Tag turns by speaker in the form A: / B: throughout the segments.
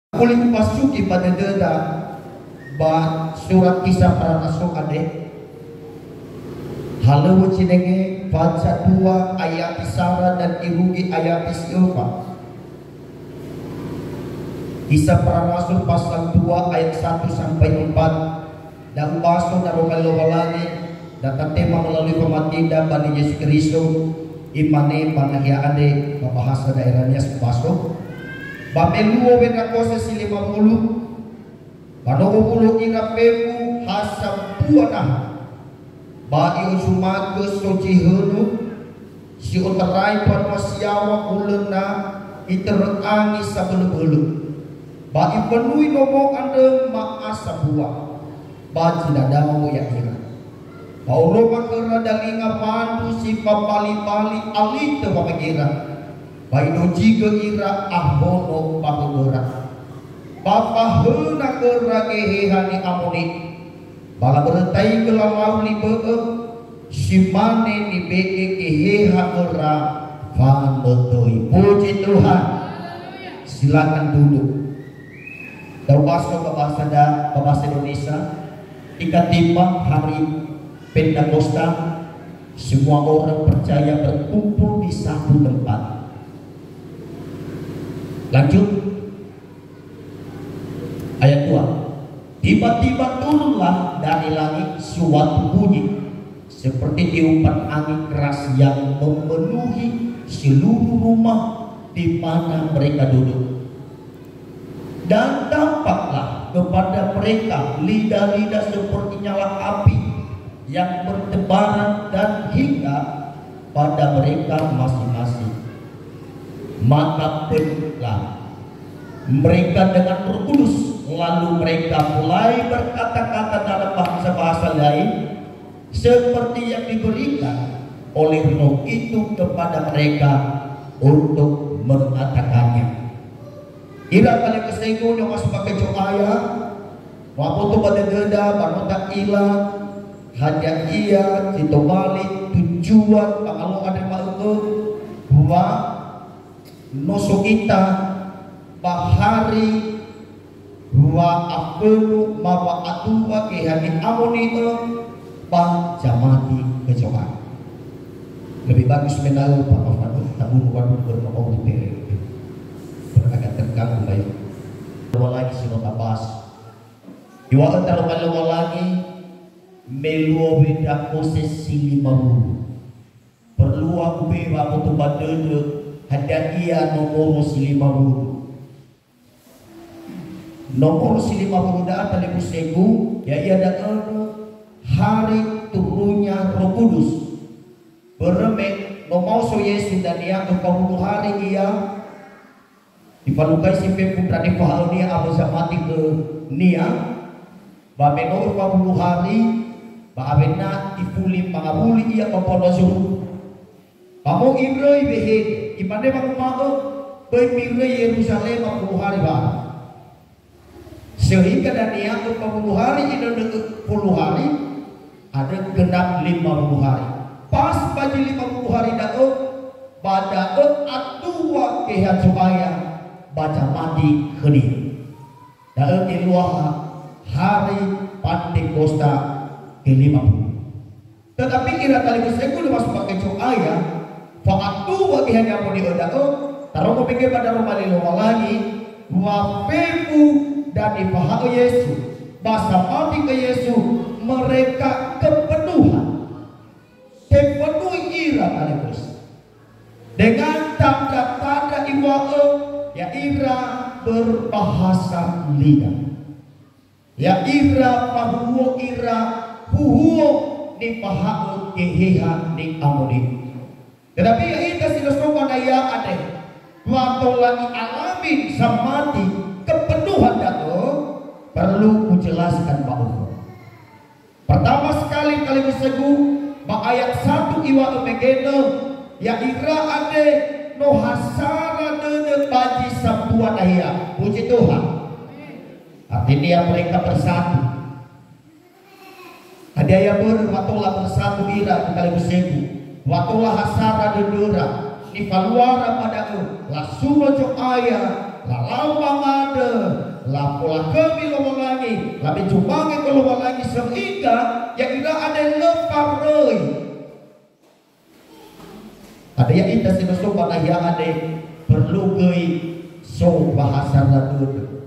A: Kulit pasuki pada deda ba surat kisah para rasul ade halu cinenge baca 2 ayat Sarah dan irugi ayat Silva. Kisah para rasul pasal 2 ayat 1 sampai 4 dan baso na romalawalani datang tema melalui pematinda bani Yesus Kristus imane panahiade bahasa daerahnya baso bameluo wena kosa si 50 panogulo ira pepu hasab buana ba iusumago sojihunu si otarai panwasyawa ulena iterangi sabelu-belu ba ipenui nomo ande maasa buah ba tidak mau ya ira Paulo makera dalinga pandu si papali-pali alite pamakira Baido jiga ira ahono pahudora Papa hena kera gehehani amoni Bala beretai kelalau li bee Simane ni beke geheha kera Fanotoi puji Tuhan. Silakan duduk. Dawaso bahasa Indonesia Ika timbang hari Pentakosta semua orang percaya berkumpul di satu tempat. Lanjut ayat 2. Tiba-tiba turunlah dari langit suatu bunyi seperti tiupan angin keras yang memenuhi seluruh rumah di mana mereka duduk. Dan tampaklah kepada mereka lidah-lidah seperti nyala api yang bertebaran dan hingga pada mereka masing-masing. Maka penuhlah mereka dengan Roh Kudus, lalu mereka mulai berkata-kata dalam bahasa-bahasa lain seperti yang diberikan oleh Roh itu kepada mereka untuk mengatakannya. Ira kali kesenggo yang masuk pakai coaya, waktu pada deda, banota ila, hanya ia, cito balik, tujuan, kalau ada malu, bahwa noso kita bahari wa apelu mawa atuwa kehani amonito pa jamati kecokan. Lebih bagus menahu Pak Fadu tabun wadu bernomo di beragak terganggu baik. Dua lagi sino tabas. Diwakil taruh lagi meluo beda posisi 50. Perlu aku bewa untuk badede hadiah nomor 50. Nomor 50 dah tadi pusegu ya ia datang hari turunnya Roh Kudus. Beremek nomau so Yesus dan dia 40 hari ia dipalukai si putra di pahal dia abu mati ke nia ba menor 40 hari ba abena ifuli pangabuli ia papodo suruh kamu ibroi behe imane makumao pemire Yerusalem 40 hari ba sehingga dan dia 40 hari ini 10 hari ada genap 50 hari pas bagi 50 hari dako pada atua kehan supaya baca mati hening dan di luar hari Pentakosta ke-50. Tetapi kira kali kesenggu masuk pakai coaya fakatu bagi hanya mau diodako taruh kepikir pada rumah lagi wapepu dan dipahami Yesus bahasa mati ke Yesus mereka kepenuhan kepenuhi ira kaligus dengan tanda-tanda iwa'e ya ira berbahasa lidah ya ira pahuo ira huhuo ni pahau keheha ni amoni. Tetapi ya ita sinusrukan ayah ade waktu lagi alami samati kepenuhan dato perlu kujelaskan bahwa pertama sekali kali kesegu ayat 1 iwa megeno ya ira ade no hasara de baji sabuan ayah puji Tuhan. Artinya mereka bersatu. Ada yang berwatulah bersatu ira kali kesegu watulah hasara de dura ni paluara pada langsung ojo ayah lalau mangade, lapola kami lowalangi, labi cumange ke lowalangi sehingga yang ira ada leparoi. Ada yang kita sinusu pada yang ada perlu gei so bahasa radud.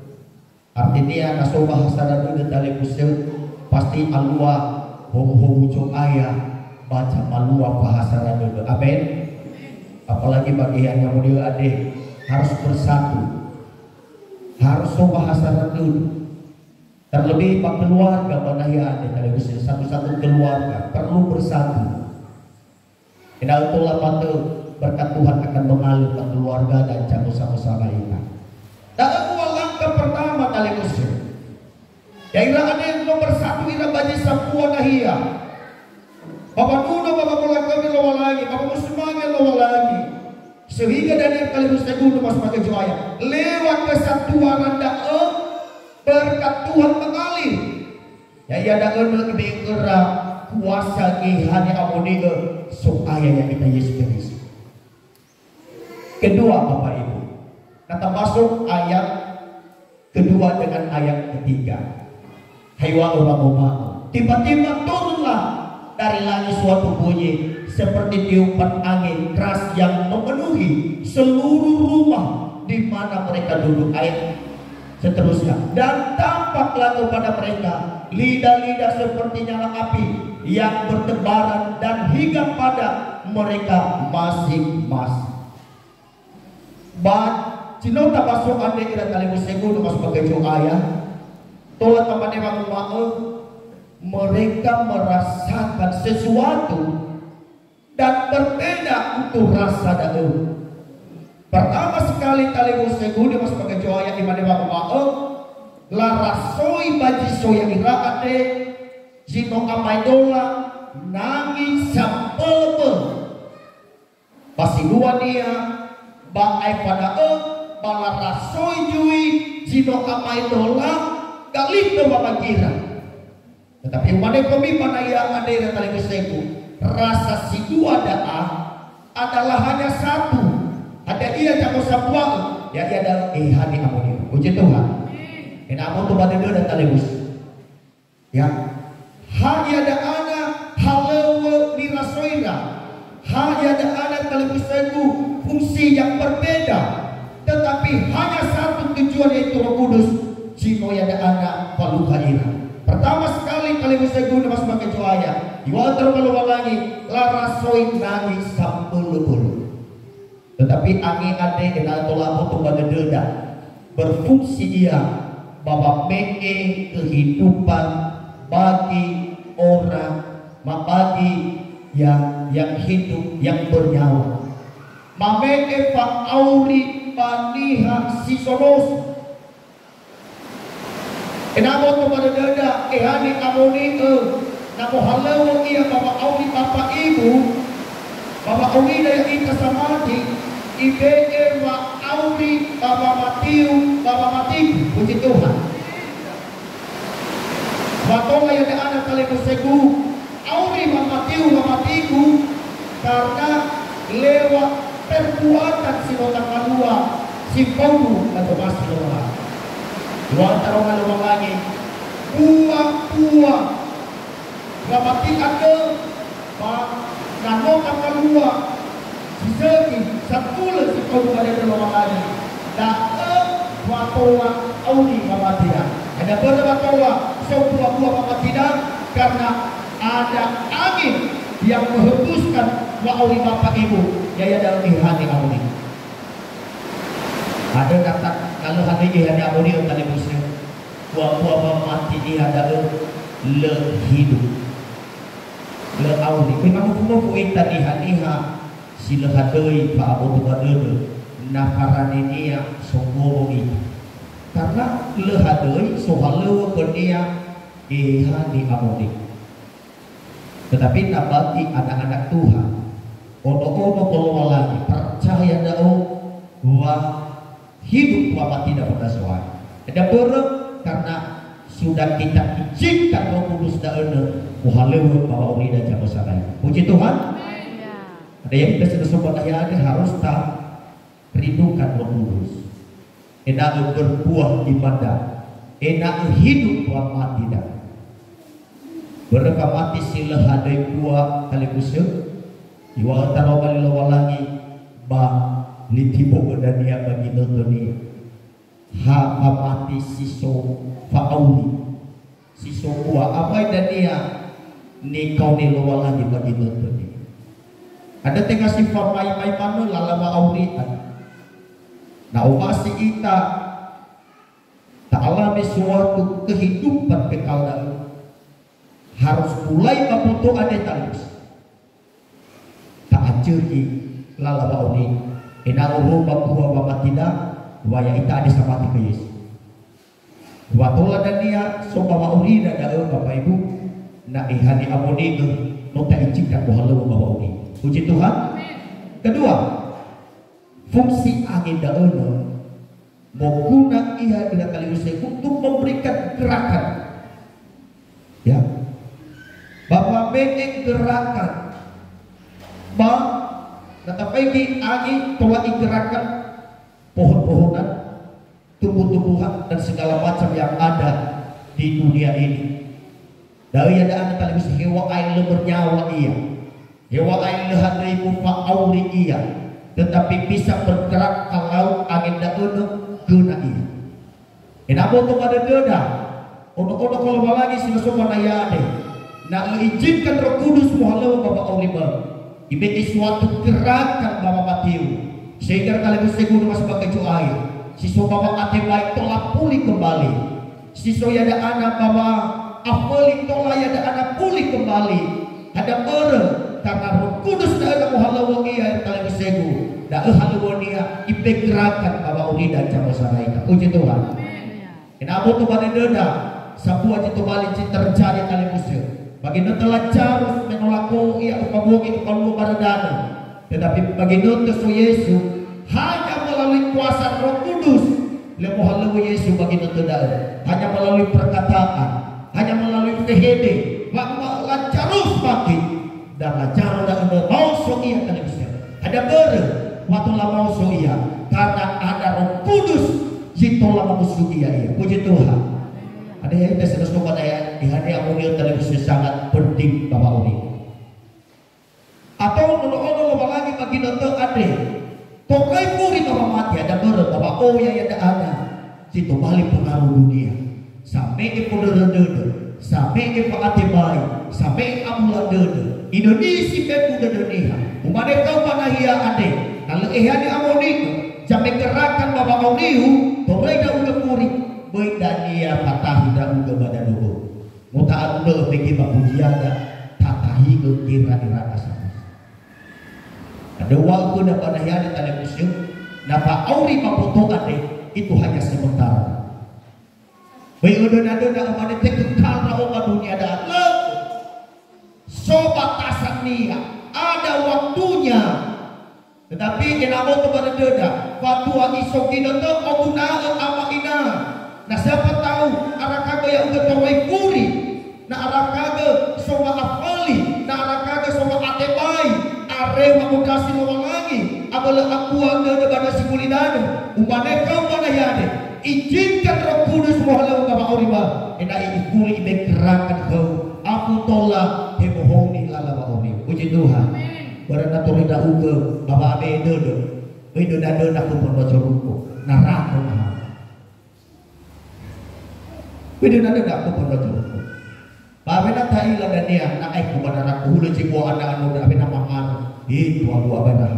A: Artinya kaso bahasa radud tali kusel pasti alua hong ujung ayah baca malua bahasa radud. Amin. Apalagi bagian yang mulia ade harus bersatu, harus so bahasa radud. Terlebih pak keluarga pada yang ada tali kusel satu-satu keluarga perlu bersatu. Tidak itulah patu berkat Tuhan akan mengalir ke keluarga dan jatuh sama-sama kita. Dan langkah pertama tali musuh. Ya ira ada yang nomor satu ira baji sapua nahia. Bapak Nuno, Bapak Mulai kami lawa lagi, Bapak Muslimanya lawa lagi. Sehingga dari kali musuh Nuno mas pakai joaya. Lewat kesatuan anda berkat Tuhan mengalir. Ya ia ada lebih gerak kuasa hanya amoniga supaya yang kita Yesus Kristus. Kedua Bapak Ibu, kata masuk ayat kedua dengan ayat ketiga. Haywa orang tiba-tiba turunlah dari langit suatu bunyi seperti tiupan angin keras yang memenuhi seluruh rumah di mana mereka duduk. Ayat seterusnya, dan tampaklah kepada mereka lidah-lidah seperti nyala api yang bertebaran dan hingga pada mereka masing-masing. Bat cinota masuk ande kira kali musegudo mas sebagai ayah. Tola teman emang mau mereka merasakan sesuatu dan berbeda untuk rasa dadu. Pertama sekali kali musegudo mas sebagai ayah di mana emang mau larasoi baji soya ira ade jino amai dola nangis sampel pasti dua dia bangai pada balarasoi jui jino amai dola kali ke bapak kira. Tetapi mana kami mana yang ada yang kali keseku rasa si dua daa adalah hanya satu. Ada dia jago sabuang ya dia ada hadi amoni. Puji Tuhan. Kenapa tuh pada dia dan talibus ya hanya ada anak halewa dirasoira hanya ada anak talibus itu fungsi yang berbeda tetapi hanya satu tujuan yaitu Roh Kudus jino yang ada anak palukaira. Pertama sekali talibus itu mas pakai joaya diwater keluar lagi larasoi nangis sampul tetapi angin ade dan tolak tuh pada dia berfungsi dia bahwa mee kehidupan bagi orang, bagi yang hidup, yang bernyawa. Mamee fa auri paniha sisonos. Kenapa kepada dada ehani amoni namo halau ia bapak auri bapak ibu, bapak auri dari kita samadi, ibe wa auri bapak matiu, bapak matiku. Puji Tuhan. Batonga yang ada kali bersegu auri mamatiu mamatiku karena lewat perbuatan si nota kalua si Paulu atau masih lewat luar tarongan luar lagi buah mamati ada nanoka kalua si segi satu si Paulu ada luar lagi dah batonga auri mamatia ada berapa buah-buah apa tidak karena ada angin yang menghembuskan wauli bapak ibu yaya dalam hati amuni. Ada kata kalau hati hati amuni tadi muslim buah-buah mati di hadapan le hidup le auli. Memang hukum kita di hatiha sila hadoi pak abu tukadul nakarane dia sombong itu. Karena lehadoi sohalewa kerdia di amoni. Tetapi nabati anak-anak Tuhan ono-ono keluar lagi percaya dao bahwa hidup Bapak tidak pernah soal. Ada berem karena sudah kita izinkan Roh Kudus daene muhalewa bahwa uri dan jago sarai. Puji Tuhan. Ada yang kita sudah sobat ayah harus tak rindukan Roh Kudus. enak berbuah ibadah, enak hidup wa mati dah. Berapa mati sila hadai buah kali kusuk, iwa taro kali lawalangi ba nitibo bedania bagi notoni ha mati siso fa'auli siso buah apa dania ni kau ni lawalangi bagi notoni. Ada tengah sifat mai manu lalama aurian. Nah, umasi kita tak alami suatu kehidupan kekal harus mulai membutuh ada talus. Tak ajuri lalama auri. Ina urubah buah bapak tidak, waya ita ada sama tiga Yesus. Watola dan dia sopa auri dan ada bapak ibu. Nak ihani amoni nota izinkan bohalu bapak auri. Puji Tuhan. Kedua, fungsi angin daun menggunakan ia bila kali usai untuk memberikan gerakan. Ya, Bapak bikin gerakan, bang, tetapi di angin telah gerakan pohon-pohonan, tumbuh-tumbuhan dan segala macam yang ada di dunia ini. Dari ada anak kali usai hewa air bernyawa ia. Hewa air lehadrimu fa'auri iya, tetapi bisa bergerak kalau angin daun guna iya. Kenapa tu pada guna? Untuk kalau lagi sila semua naya deh. Nak izinkan Roh Kudus muhalau Bapak Oliver. Ibeti suatu gerakan Bapak Matiu. Sehingga kalau bisa guna masuk pakai air. Siswa Bapak Matiu baik tolak pulih kembali. Siswa ada anak Bapak Afeli tolak ada anak pulih kembali. Ada orang karena Roh Kudus dah muhalau ia kalau bisa guna. Dah halau dia ibe gerakan Bapak Uli dan cara saraika. Puji Tuhan. Kenapa tu pada deda? Sebuah itu balik terjadi kali musuh. Baginda telah carus menolak ia upamungi kalau pada dana. Tetapi baginda Tuhan Yesus hanya melalui kuasa Roh Kudus. Lemu halau Yesus baginda tidak hanya melalui perkataan, hanya melalui tehede. Maka carus bagi dan lancar dan mau ia kali musuh. Ada ber waktu lama ia karena ada Roh Kudus jitolah musuh ia. Puji Tuhan. Ada yang kita sedang pada di hari amunil televisi sangat penting Bapak Uni. Atau menolong lagi bagi dokter ade. Tokai puri Bapak mati ada ber Bapak ya ada. Situ balik pengaruh dunia. Sampai ke pondor-pondor, sampai ke Pakatibai, sampai amulan dede. Indonesia beku dunia. Umane kau panahia ade. Kalau ehani amunil sampai gerakan Bapak Uniu, tokai dah udah puri. Baik dan dia patah dan uga badan dulu. Muta anda bagi pujian tatahi ke kira-kira asal. Ada waktu dapat daya di tali museum. Napa auri maputuan itu hanya sementara. Baik udah ada mana tekukal rawa dunia dan sobat tasak nia ada waktunya. Tetapi kenapa tu pada deda? Fatwa isokina tu oguna amakina. Nah siapa tahu arah kaga yang udah terwai puri. Nah arah kaga soba afali. Nah arah kaga soba atebai. Are mamukasi lawang lagi. Apalah aku ada pada si kulidano. Umane kau mana yade. Izinkan Roh Kudus muhalau Bapak Auriba. Ena ikuli ibe gerakan kau. Aku tolak hemohoni lala Bapak Auriba. Puji Tuhan. Barang turida uga Bapak abe dodo. Bedo dado nak kumpul rojoruko. Narako mahal. Video nanda tak aku pernah jumpa. Bapak nak tahu lah dan dia nak aku pada aku hulu cikgu anak anu dah bina makan. Itu aku apa dah.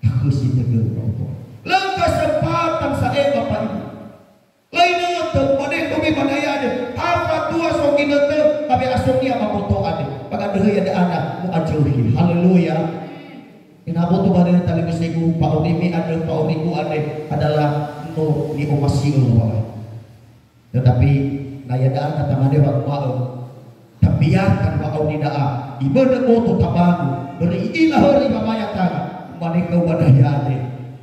A: Aku si tegur Bapak. Langkah sempatan saya Bapak Ibu. Lainnya tu pada kami pada ada. Apa tua sokin tu tapi asumnya apa foto ada. Pada dia ada anak mu ajuhi. Haleluya. Kenapa tu pada tali besiku Pak Udimi ada Pak Udiku ada adalah no di omasiul Bapak. Tetapi nayadaan kata madewa mau tabiakan wa audidaa ibadah moto tabangu beriilah hari mamayatan maneka wadayade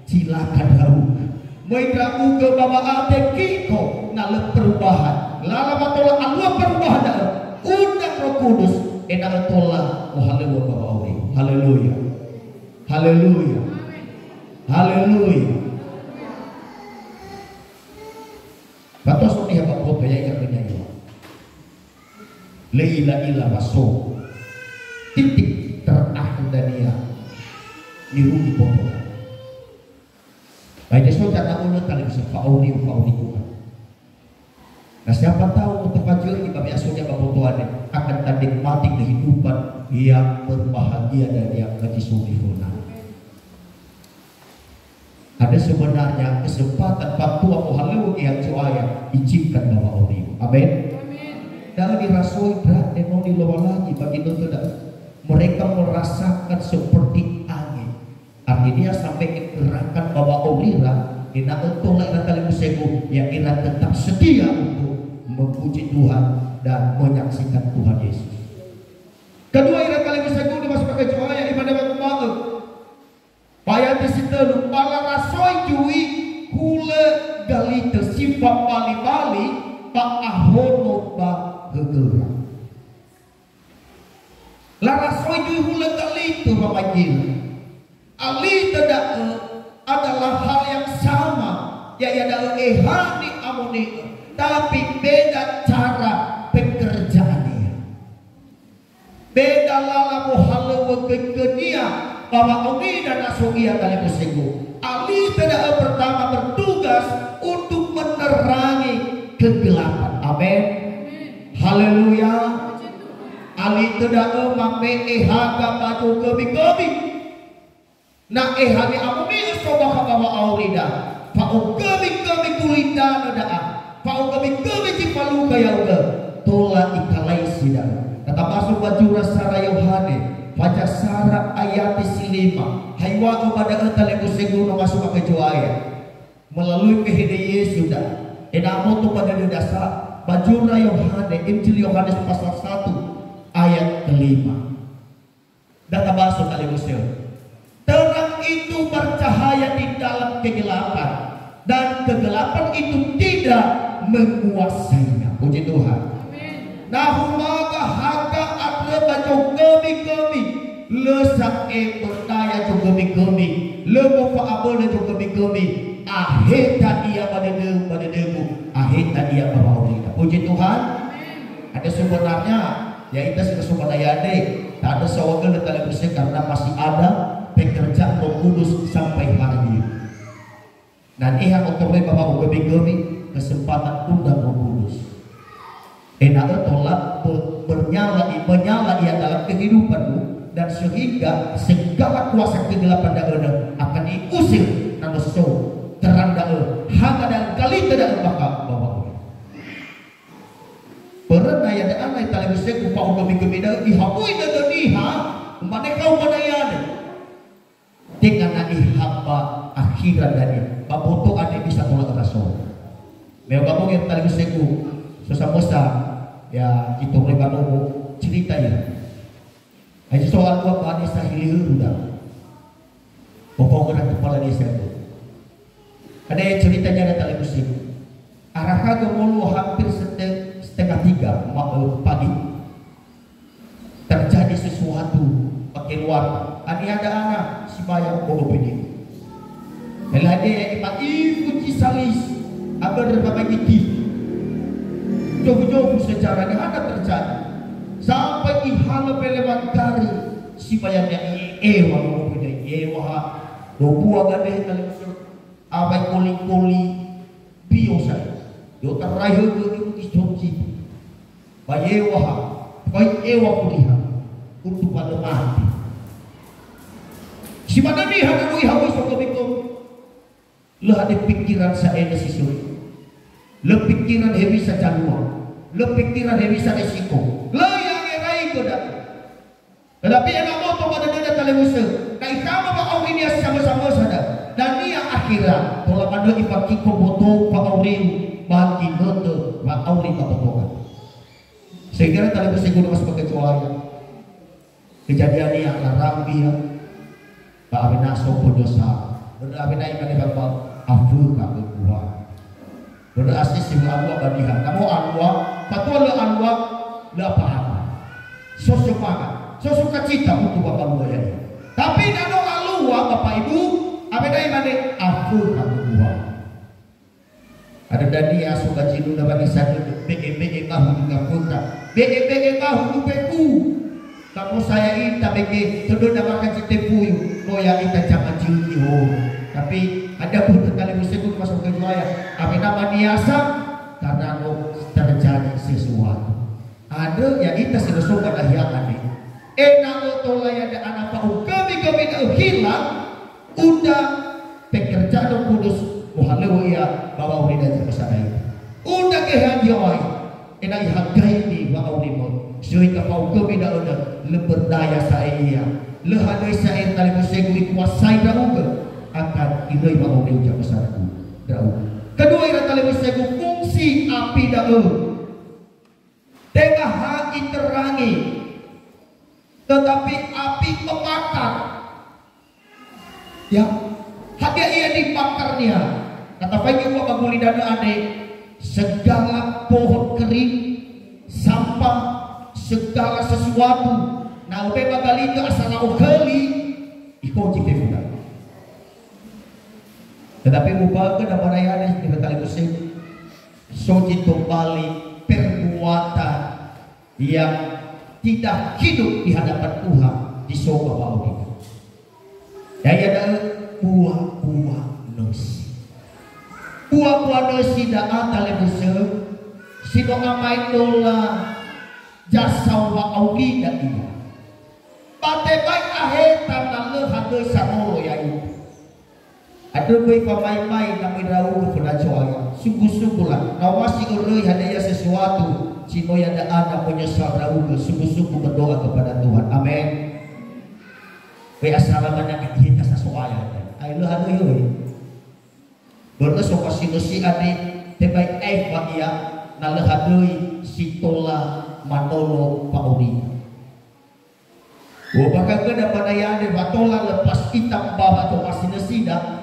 A: silakan tahu mereka ke bawa ate kiko nalep perubahan lala matola alua perubahan undang Roh Kudus enak tola haleluya Bapak Auri haleluya haleluya haleluya so ni haba foto ya ikan penyanyi leila ila rasul titik terakhir dania nirugi foto. Baik so jangan ulo tali bisa fauni Tuhan. Nah siapa tahu untuk fajr kita biasanya kebutuhan akan tanding mati kehidupan yang berbahagia dan yang kejisulifunan. Ada sebenarnya kesempatan waktu aku halu yang cuaya izinkan bawa orang. Amin. Dan dirasui berat dan mau dilawan lagi bagi itu mereka merasakan seperti angin. Artinya sampai gerakan bawa olira ina untuk lain kali museum yang ina tetap setia untuk memuji Tuhan dan menyaksikan Tuhan Yesus. Kedua ina kali museum dimasukkan ke cuaya ibadah waktu payah disitelu pala rasoi jui hule gali tersifat bali-bali pak ahono ba gegera. La rasoi jui hule gali itu ramajil. Ali tidak adalah hal yang sama ya ada ehani amoni tapi beda cara pekerjaannya. Beda lalamu halu kekenia bahwa Oni dan Asugia kali museum. Ali tidak pertama bertugas untuk menerangi kegelapan. Amin. Haleluya. Ali tidak memakai ehaga baju kami. Nah ehani amuni soba kabawa aurida. Pau kami kulita nadaa. Pau kami cipalu kayauga. Tola ikalai sidang. Kata masuk baju rasara Yohane. Baca syarat ayat silima haywa kepada entale kuseguno masuk ke juaya melalui kehidupan sudah enamo tu pada dasar bajura Yohane Injil Yohanes pasal 1 ayat kelima dan masuk kali museum terang itu bercahaya di dalam kegelapan dan kegelapan itu tidak menguasainya. Puji Tuhan. Nahumaga haga ada baju kami lesak berdaya tu kami lebo fa abole tu kami aheta dia pada demu aheta dia bawa kita. Puji Tuhan. Ada sebenarnya ya kita sebenarnya tak ada sawaga datang bersih karena masih ada pekerjaan Roh Kudus sampai hari ini. Dan yang otornya bawa kami kesempatan undang Roh Kudus. Enak tolak menyala ia dalam kehidupanmu dan sehingga segala kuasa kegelapan daerah akan diusir nang so terang daerah hanga dan kali tidak bakal bawa. Pernah ya ada anak tali besar upah kami dah dihabui dan diha mana kau manayane dengan ihaba akhirat dari baboto ada bisa tolak rasul. Meu kamu yang tali besar susah ya itu mereka mau cerita ya. Aja soal gua pada desa Hilir udah. Pokoknya kepala desa itu. Ada yang ceritanya ada tali musik. Arahaga mulu hampir setengah 3 pagi. Terjadi sesuatu pakai luar. Ada anak si bayang bodoh ini. Melade yang ibu cisalis agar berbagi TV. Jauh-jauh secara ada terjadi sampai ihala pelewat kari si bayangnya ewa ngomongnya ewa dua gade kali abai koli biasa yo terakhir ke diconci bayewa kuliah untuk pada mati si mana nih hadu ihawi sokobikom le ada pikiran saya sisuri le pikiran he bisa januar, le pikiran he bisa resiko. Le yang erai itu dah. Tetapi yang mau tu pada dia tali musuh. Kai kamu bawa ini sama-sama saja. Dan ni yang akhirat. Kalau pada ipaki koboto paurim bagi noto paurim kobotokan. Sehingga tali musuh guna masuk ke cuaca. Kejadian ini yang larang dia. Pak Abinaso berdosa. Berabinai kan bapak afu kami kuat. Berarti si Allah badihan. Kamu Allah, patuh le Allah, le apa-apa. Sosok cita untuk bapak luar. Tapi nano Allah bapak ibu, apa dah imane afu kamu buat. Ada dania suka jilu na bagi satu BE kahu dengan punta BE kahu beku. Kamu saya ita bagi todo na makan citepuyu loya ita jangan jilu ho. Tapi ada pun kali musibut masuk ke juaya. Kami nama niasa karena no terjadi sesuatu. Ada yang ita sudah sobat ahyangan ni. Enak tolaya ada anak pau kami hilang. Undang pekerjaan kudus muhalewa ia bawa uri dan terpesanai. Undang kehan jawai. Enak ihagai ni bawa uri mo. Sui kapau kami dah ada leberdaya saya. Lehadai saya tali musegu ikuasai dahuga akan inai bawa uri ucap pesanku. Kedua ira tali musegu fungsi api dahu. Tengah hagi terangi. Tetapi api membakar. Ya, hanya ia dibakarnya. Kata pagi gua baguli dana ane, segala pohon kering, sampah, segala sesuatu. Nah, udah bagali itu asal ukeli, ikut cipta muda. Tetapi mubah ke dapat ayat kita kali musim, soji kembali perbuatan yang tidak hidup di hadapan Tuhan di soba bawah kita. Ya ada buah-buah nasi. Buah-buah nasi dah ada lebih si pengamai dola jasa wa augi dah ini. Pada baik akhir tanah lehat samoro ya itu. Ada baik pemain-main kami rawuh kepada coaya. Sungguh-sungguhlah nawasi urui hadaya sesuatu. Cino yang ada menyesal rawuh sungguh-sungguh berdoa kepada Tuhan. Amin. Kaya salamannya kita sesuai. Ayo ada yo. Berle soka sinusi ade tebai bagia nalehadoi sitola manolo pauri. Bakal kena pada yang ada batola lepas kita bawa soka sinusi dah.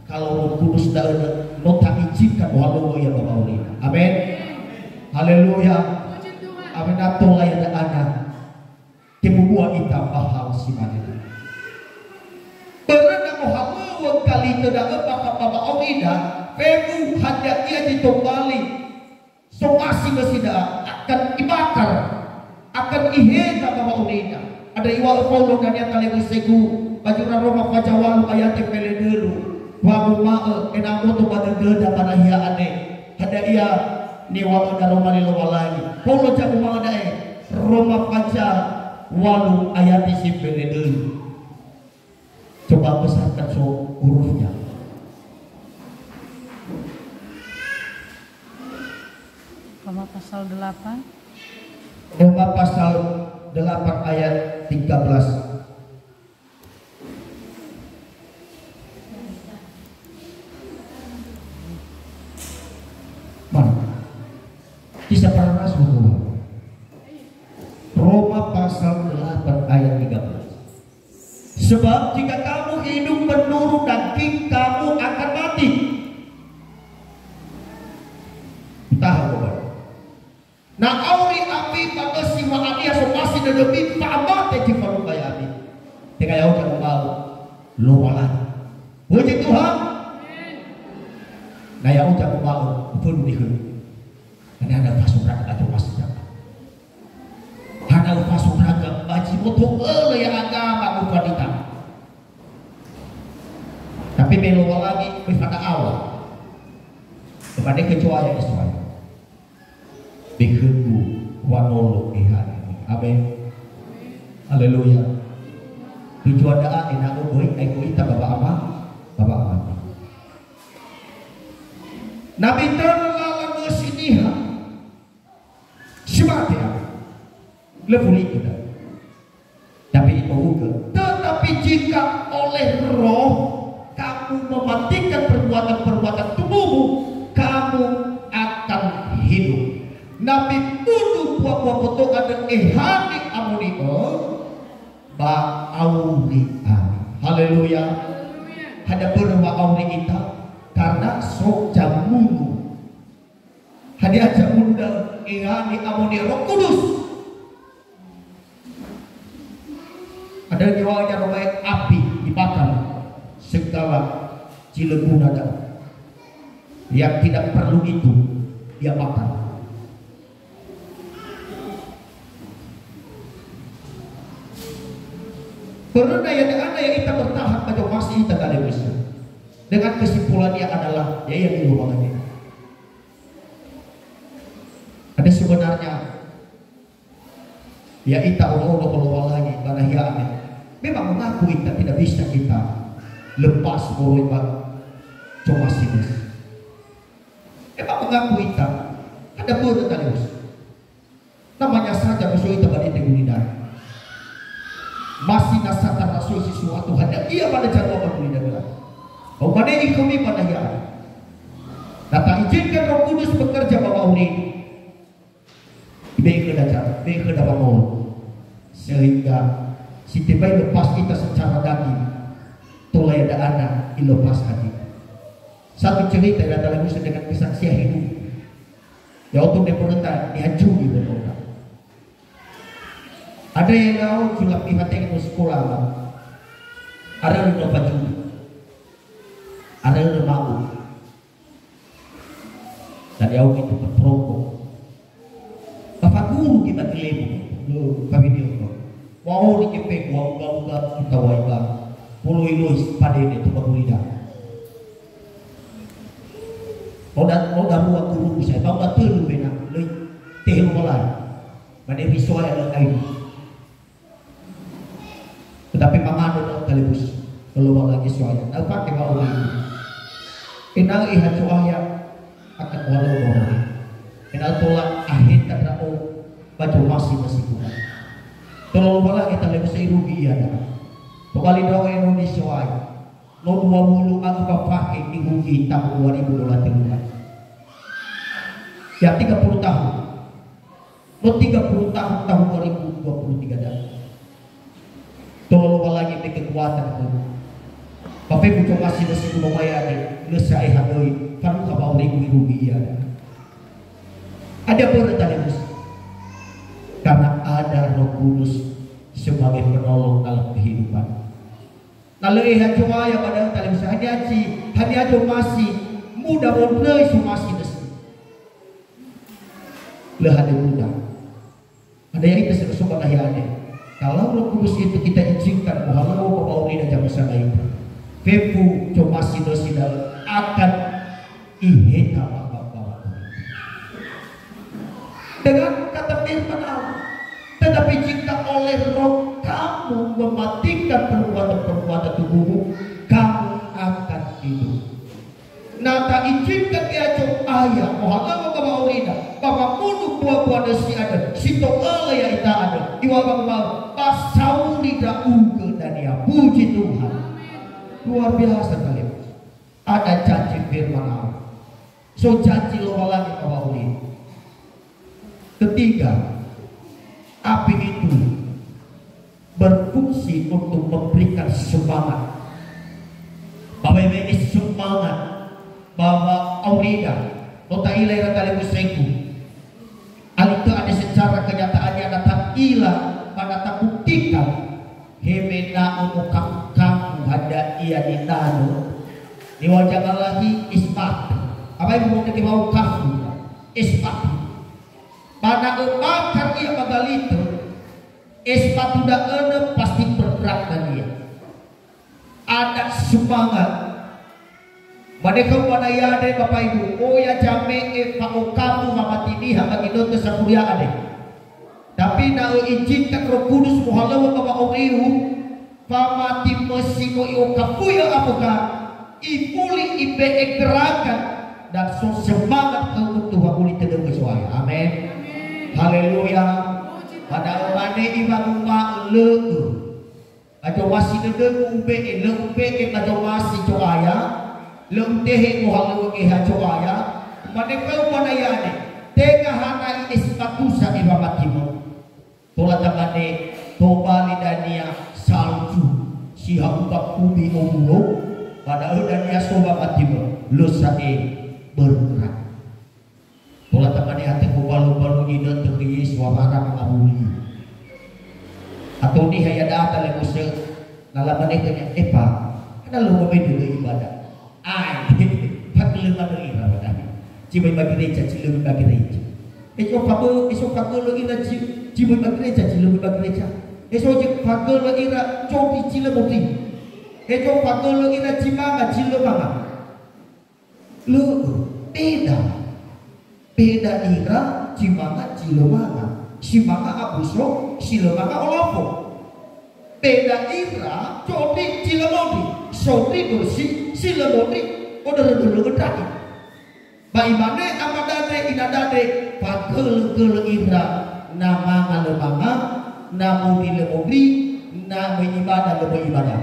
A: Kalau kudus dah ada nota izinkan walau ya pauri. Amin. Haleluya. Amin. Atola yang ada. Kebubuhan kita bahal si mana. Berada Muhammad kali tidak apa Aurida, pemu hanya ia ditombali, so masih tidak akan dibakar, akan iheta Bapak Aurida. Ada iwal Paulo dan yang kali bersegu, bajuran Roma Pajawalu ayat pele dulu, wabu mae enamo tu pada geda pada ia ane, ada ia ni wabu dan Roma lilo walani. Paulo jago mengenai Roma Pajawalu ayat si pele dulu. Coba besarkan hurufnya.
B: Roma pasal 8.
A: Roma pasal 8 ayat 13. Mana? Kisah para rasul. Roma pasal 8 ayat 13. Sebab jika kamu hidup menurut daging, kamu akan mati. Tahu bukan? Nah, auri api pada siwa adia somasi dan lebih pamate di paru kaya api. Tengah yang kamu tahu, lualan. Puji Tuhan. Nah, yang kamu tahu, pun dihun. Ini ada pasukan atau pasukan. Ada pasukan baji motor yang agama wanita. Tapi belum lagi pada awal kepada kecuali Israel. Bikhu wanolo ihani. Amin. Haleluya. Tujuan doa enak boy aku ita bapa apa? Bapa apa? Nabi terlalu bersiniha. Sebagai lebih kita. Tapi itu juga. Tetapi jika oleh roh kamu mematikan perbuatan-perbuatan tubuhmu, kamu akan hidup. Nabi kudu buah-buah potongan dan ehani amonio ba auri ani. Haleluya. Ada berwa auri kita karena sok jamunu. Hadiah jamunda ehani amonio Roh Kudus. Ada nyawanya rumah api dibakar segala cilegun ada. Yang tidak perlu itu dia makan. Karena ada yang kita bertahan pada masih kita kali bisa. Dengan kesimpulannya adalah ya yang di ruangan ini. Ada sebenarnya ya kita Allah lagi karena ya memang mengaku kita tidak bisa kita lepas oleh cuma sinis. Memang mengaku kita ada benar tadi namanya saja musuh kita pada tegulidar. Masih nasatan rasul sesuatu hendak ia pada jawaban kulidar. Oh pada ikumi pada ya. Nata izinkan Roh Kudus bekerja bawa uri. Baik ke dalam sehingga si tibai lepas kita secara daging tolai ada anak dilepas hati. Satu cerita yang dalam Musa dengan kesaksian hidup ya untuk diperintah dihancuri berdoa. Ada yang tahu sulap di hati itu sekolah, ada yang lupa juga, ada yang mau, dan yang itu berperokok. Bapak guru kita kelemu, kami dia mau dikepek, mau kita wajib, puluh ilus pada ini tu baru lidah. Mau dah buat guru saya, mau dah terlalu benar, lebih terlalu malah, mana visual ada lain. Tetapi mangano talibus kalau lagi suaya, nampak kita orang ini. Inang ihat suaya akan walau orang. Inang tolak akhir kata baju masih kurang. Kalau lagi talibus irugi ya. Kembali doa Indonesia suaya. No 20 aku pakai dirugi tahun 2023. Ya 30 tahun. No 30 tahun 2023 dah. Tolong lagi kekuatan itu. Bapak butuh masih lumayan lesai hadoi kan kabau rugi ya. Ada bertanya karena ada Roh Kudus sebagai penolong dalam kehidupan. Kalau lihat cuma yang pada tali usaha hanya masih mudah mulai masih desi. Lihat ada mudah. Ada yang kita sebut ada. Kalau Roh Kudus itu kita izinkan bahwa bawa ini dan jam itu, febu cuma sidal akan iheta bapak dengan kata firman Allah. Tetapi jika oleh Roh kamu mematikan perbuatan tubuhmu, kamu akan hidup. Nah tak izinkan dia ayah, mohonlah bawa ini, bapak bunuh buah-buah nasi ada, situ Allah yang kita ada, iwabang mau. Pasau tidak uge dan ya puji Tuhan. Luar biasa kali. Ada janji firman Allah. So janji lo lagi kau ini. Ketiga, api itu berfungsi untuk memberikan semangat. Bahwa ini semangat bahwa Aurida nota ilai kali museku. Itu ada secara kenyataannya datang ilah pada tak buktikan hemena umukam kamu ada ia di tanu diwajah lagi ispat apa yang mau kita mau kafu ispat pada umakan ia bagalito ispat sudah pasti bergerak dan dia ada semangat mereka pada ya ada bapak ibu oh ya jame pak kamu mama tini hama itu kesempurnaan deh. Tapi nak izinkan Roh Kudus muhalau bawa oriu pamati mesimo io kapuya apakah ipuli ibe gerakan dan so semangat untuk Tuhan uli tedeng kesuai. Amin. Haleluya. Pada mane ibang ma le ajo wasi tedeng ube ajo wasi coaya le tehe muhalau ke coaya mane kau mana yane tega hana ini statusa ibamatimu. Tola tamane toba lidania salju si hamba kubi omulo pada lidania soba matimu lusae bergerak. Tola tamane hati balu ida teri suara mengabuli. Atau di hayada tale muse nalamane kanya epa ada lu dulu ibadah. Ai, pakai lemah ibadah. Cibay magreja, cilumi magreja. Esok pagolo ira cibay magreja, cilumi magreja. Esok pagolo ira cobi cilemoti. Esok pagolo ira cimanga cilemanga. Lu beda ira cimanga cilemanga. Simanga abuso, cilemanga olopo. Beda ira cobi cilemoti. Sotri bersih, cilemoti. Udah dulu gedaki. Baimane amadade inadade pagel ira nama ngalemanga namu dilemobri namu ibadah lebo ibadah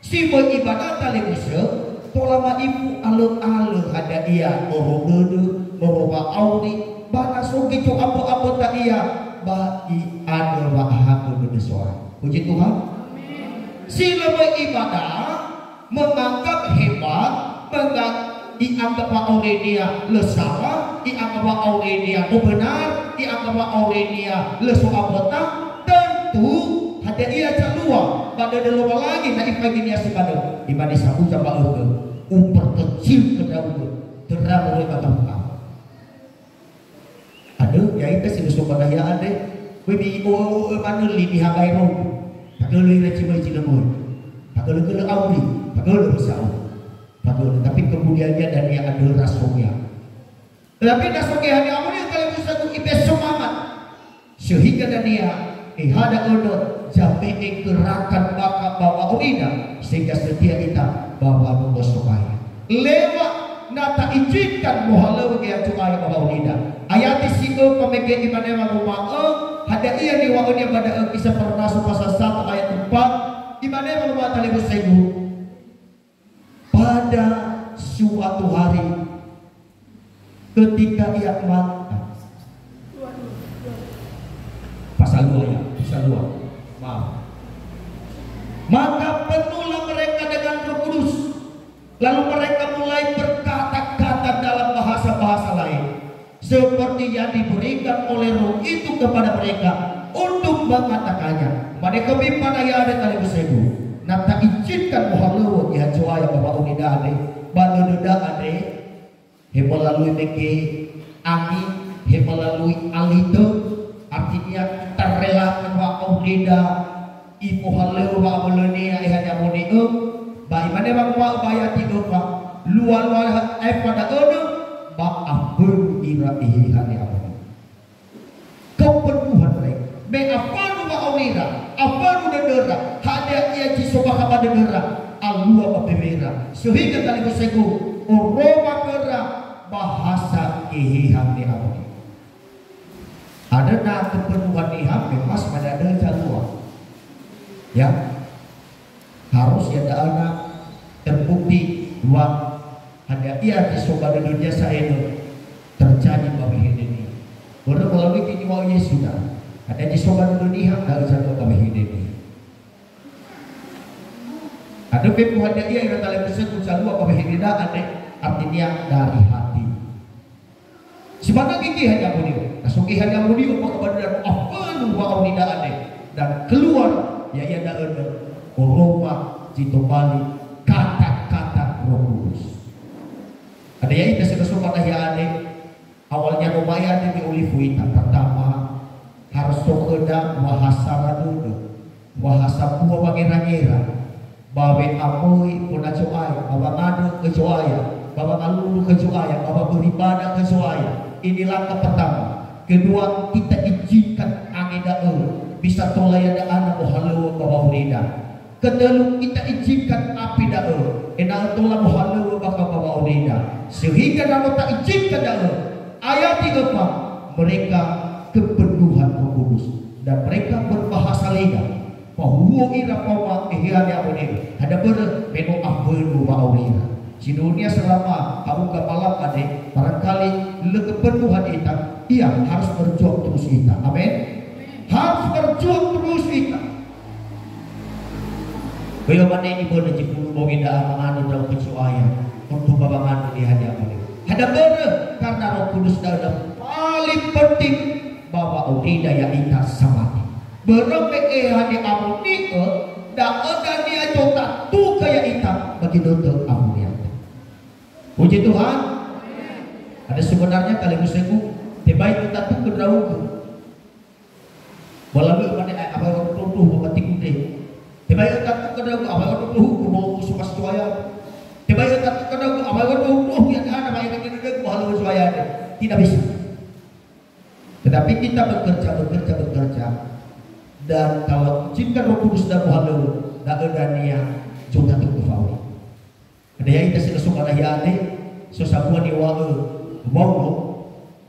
A: si ibadah tali bisa tolama ibu alung ada ia morodo moroba auri bana soge co apa tak ia bai ada wahaku bedesoa. Puji Tuhan. Si lebo ibadah menganggap hebat, dianggap bahwa Aurelia lesalah, dianggap bahwa Aurelia benar, dianggap bahwa Aurelia lesuabota, tentu ada ia keluar pada dalam lagi na ibaginia sepada ibadi sabu jamba umper kecil ke daun terang oleh kata muka. Aduh, ya itu sih sobat daya ade, baby manuli di hagai ro, pagolo ira cimai cilemoi, pagolo kele auri, pagolo besau. Tapi kemudiannya dan yang ada rasanya. Tetapi rasanya hanya amun kalau bisa tu ibes semangat sehingga dan dia ada ono jabe gerakan baka bawa urina sehingga setia kita bawa nunggu supaya lewat nata izinkan muhalau dia supaya bawa urina ayat isiku pemeke imane rumah ada ia di waktunya pada kisah pernah pasal 1 ayat 4 imane rumah tali bersegu. Pada suatu hari ketika ia mati pasal 2 ya, pasal 2 maaf, maka penuhlah mereka dengan Roh Kudus, lalu mereka mulai berkata-kata dalam bahasa-bahasa lain seperti yang diberikan oleh Roh itu kepada mereka untuk mengatakannya. Mereka bimbang yang ada kali bersegu. Nah tak izinkan muhalu ya cuaya bapak unida ade balada ade he melalui meke angin he melalui alito artinya terrelakan wa unida ibu halu wa ulania ihanya muni bai mana bang wa bayati doa luar pada ono ba abun ira ihani abun kepenuhan mereka be afanu wa awira afanu dedera hada ia jisoba kepada dedera alua babemera sehingga kali bersegu oroma kera bahasa iham di abun ada na kepenuhan iham mas pada ada jalur ya harus ada anak terbukti bahwa ada ia jisoba di dunia saya terjadi bagi ini baru melalui kini wa Yesus ada di sobat dunia dari satu kami hidup ini. Ada pepu hadiah yang dalam bersekutu selalu kami hidup ada artinya dari hati. Sebenarnya gigi hanya budi, nasuki hanya budi apa kepada apa luar tidak ada dan keluar ya ia ada Roma Cito Bali kata-kata Roh Kudus. Ada yang kita sudah sobat hadiah ada awalnya Roma ada di Olivuita pertama. Harus sokeda wahasa dulu wahasa buah bagira-gira bawe amoi puna coaya bawa ngadu ke coaya bawa ngalulu ke coaya bawa beribadah ke coaya. Ini langkah pertama. Kedua, kita izinkan angin bisa tolayada anak halu bawa urida. Kedua, kita izinkan api da'u enak tola halu bawa urida sehingga nama tak izinkan da'u ayat 3 mereka kepenuhan Roh Kudus dan mereka berbahasa lidah bahwa ira pawa ihya abone ada ber meno abelu wa aurira di dunia selama kamu ke malam ade barangkali kepenuhan kita ia harus berjuang terus kita amin harus berjuang terus kita beliau mana ini boleh jipulu bawida amanu dalam kecuaya untuk babangan di hadiah ada ber karena Roh Kudus dalam paling penting bahwa aurida ya ita samati berapa hadi amuni da ada dia jota tu kaya ita bagi dokter amunia. Puji Tuhan. Ada sebenarnya kali museku tebai kita tuh kedrau. Walau mana apa tuh batik kude. Tebai kita tuh kedrau apa tuh mau supas tuaya. Tebai kita tuh kedrau apa tuh yang ada banyak yang kedrau halu suaya. Tidak bisa. Tetapi kita bekerja. Dan kalau jika Roh Kudus dah halu, dah adanya juga tuh kefawi. Ada yang kita sudah suka lagi ade, sesabuan di wae, mau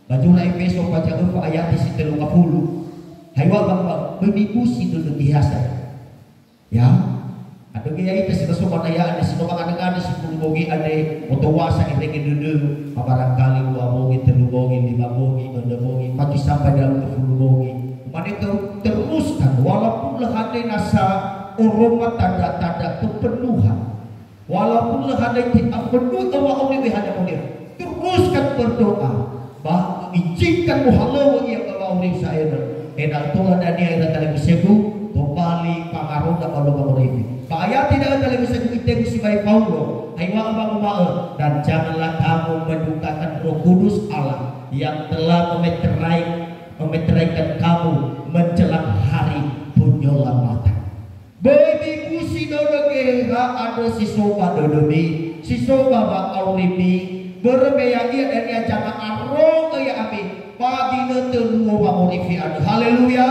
A: baju naik besok baca apa ayat di situ 50. Haywa bang berdibusi dulu biasa. Ya, ada gaya kita sudah suka lagi ade, sudah ada sepuluh bogi ade, otowasa ini dulu, barangkali 2 bogi, 3 bogi, 5 bogi, 6 bogi, maju sampai dalam 10 bogi. Mana itu teruskan walaupun ada nasa uruma tanda-tanda kepenuhan, walaupun ada tidak penuh awak oleh hanya mulia, teruskan berdoa bahwa izinkan muhalau yang bawa oleh saya enak tuhan dan dia yang tadi bersegu kembali pengaruh dan kalau ini pak ayat tidak tadi bersegu kita si baik Paulo aywa abang dan janganlah kamu mendukakan Roh Kudus Allah yang telah memeteraikan kamu menjelang hari penyelamatan. Baby kusi dodo geha ada si soba dodomi, si soba bakal ribi, berbeda dia dan dia jangan arong ya abi. Pagi netelu bangun ribi ada. Haleluya.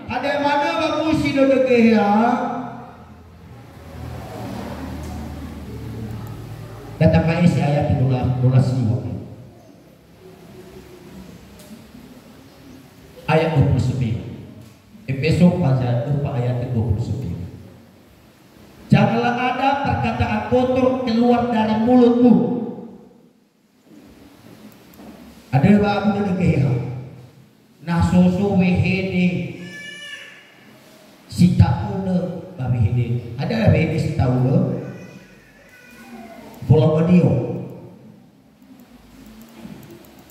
A: Ada mana bang kusi dodo geha? Datang ke isi ayat itu durasi waktu. Ayat 29. Efeso pasal 4 ayat 29. Janganlah ada perkataan kotor keluar dari mulutmu. Ada babu dan keha. Nasoso wehede sitaune babi hede. Ada wehede sitaune. Bola medio.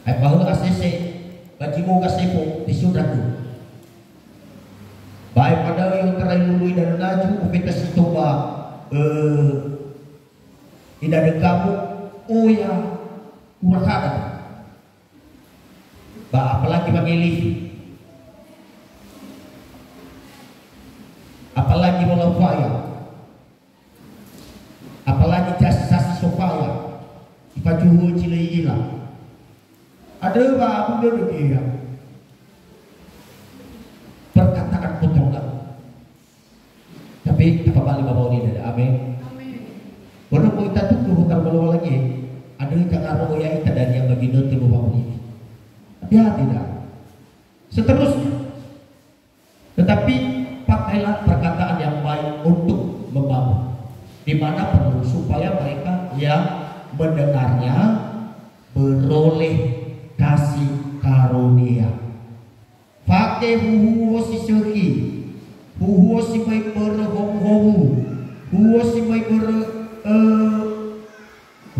A: Ay bahwa asese bajimu kasipo disudatu. Baik pada yang terlalu dan laju kita situba tidak ada kamu oh ya kurang apalagi bagi Livi, apalagi walau faya, apalagi jasa sofaya ipajuhu cilai hilang. Ada babu dia perkataan kotor, tapi apa balik bawa ini ada amin. Baru kita tuh bukan bawa lagi. Ada yang jangan roh ya kita dan yang bagi nanti bawa ini. Hati-hati dah. Seterusnya, tetapi pakailah perkataan yang baik untuk membangun, di mana perlu supaya mereka yang mendengarnya beroleh kasih karunia. Pakai huhu si seki, huhu si baik berhomu, huhu si baik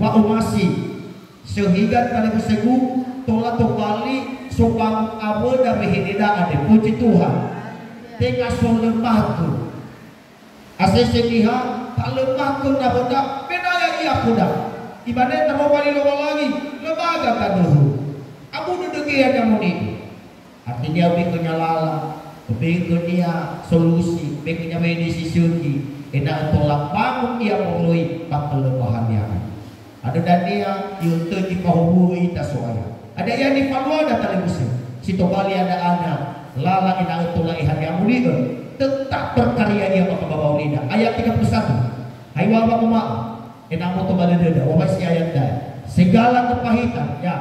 A: waumasi, sehingga kali bersegu tolak kembali sopang abu dan mehidida ada puji Tuhan. Tengah so lemah tu, asal selihat tak lemah tu dah bedak, beda yang ia kuda. Ibadah tak mau balik lagi, lembaga kan dulu. Abu duduk yang muni. Artinya berikutnya lala, berikutnya solusi, berikutnya medisi syuki. Enak tolak bangun dia mengeluhi kelemahannya. Ada dan dia yaitu di pahubui tasoaya. Ada yang di Palua ada tali musim. Situ Bali ada anak. Lala enak tolak ihan yang muni. Tetap berkarya dia maka bawa lidah. Ayat 31. Hai wabah umat. Enak moto balik dada. Wabah si ayat dah. Segala kepahitan ya.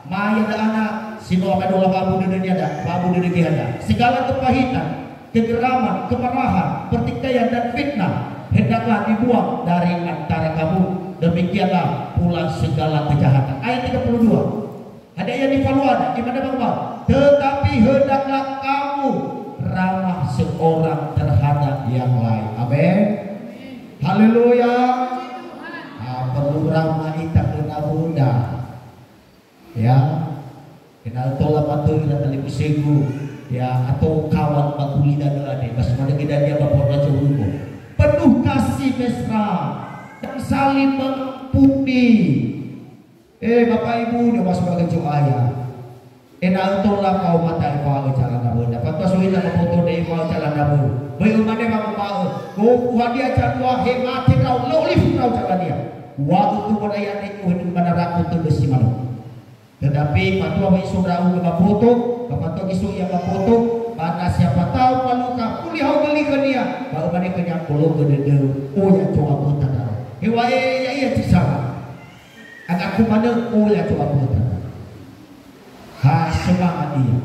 A: Maya ada anak, sino akan dola babu dede ada, babu dede ada. Segala kepahitan, kegeraman, kemarahan, pertikaian dan fitnah hendaklah dibuang dari antara kamu. Demikianlah pula segala kejahatan. Ayat 32. Ada yang di Paluan, gimana bang bang? Tetapi hendaklah kamu ramah seorang terhadap yang lain. Amin. Haleluya. Perlu ramah kita kena bunda. Ya, kenal tolak matur dan tali kusegu ya atau kawan makuli dan ada pas mana kita dia bapak raja hukum penuh kasih mesra dan saling mengampuni Bapak Ibu dia masuk ke ayah. Enak tola kau mata ipa jalan namun. Dapat pasukin nama foto dari ipa jalan namun. Bayu mana bang mau? Kau hadiah jadwal hemat kau lolif kau jalan dia. Waktu tu pada yang itu hidup mana rakut tu besi malu. Tetapi patu apa isu rau ke foto, patu isu yang foto. Mana siapa tahu kalau kau lihat beli ke dia. Baru mana kenyang kolong ke dia. Oh ya coba foto dah. Hewa ya cisara. Agak aku mana oh ya coba foto. Ha semangat dia.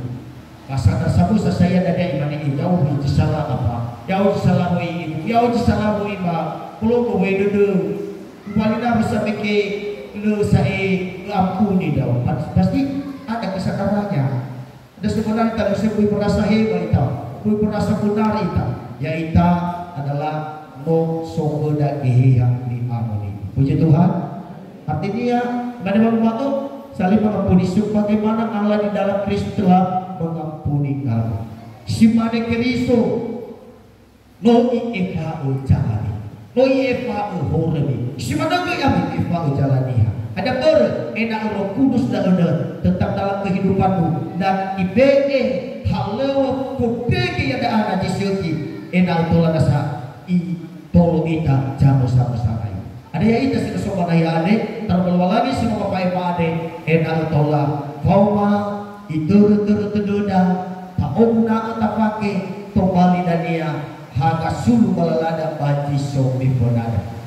A: Pasal tersebut saya ada iman ini jauh di salah apa? Jauh di salah ibu, jauh di salah ibu. Kalau kau dulu, wanita bisa mikir lu saya ampuni dah. Pasti ada kesadarannya. Ada sebenarnya kalau saya merasa hebat itu, merasa benar itu, ya itu adalah no sogoda yang diamuni. Puji Tuhan. Artinya mana waktu saling mengampuni. Bagaimana Allah di dalam Kristus telah mengampuni kamu. Si mana Kristo no ifa jalani, no ifa horani. Si mana kami ifa jalani. Ada enak Roh Kudus dan ada tetap dalam kehidupanmu dan ibeke halau kubeke yang ada anak jisuki enak tola nasa i tolo ita jamu sama-sama. Ada ya ita sih kesopan ayah ade terbawa lagi semua bapak ibu ade enak tola kauma itu terduda tak omna tak pakai kembali dan dia haga sulu balalada baji sobi bonada.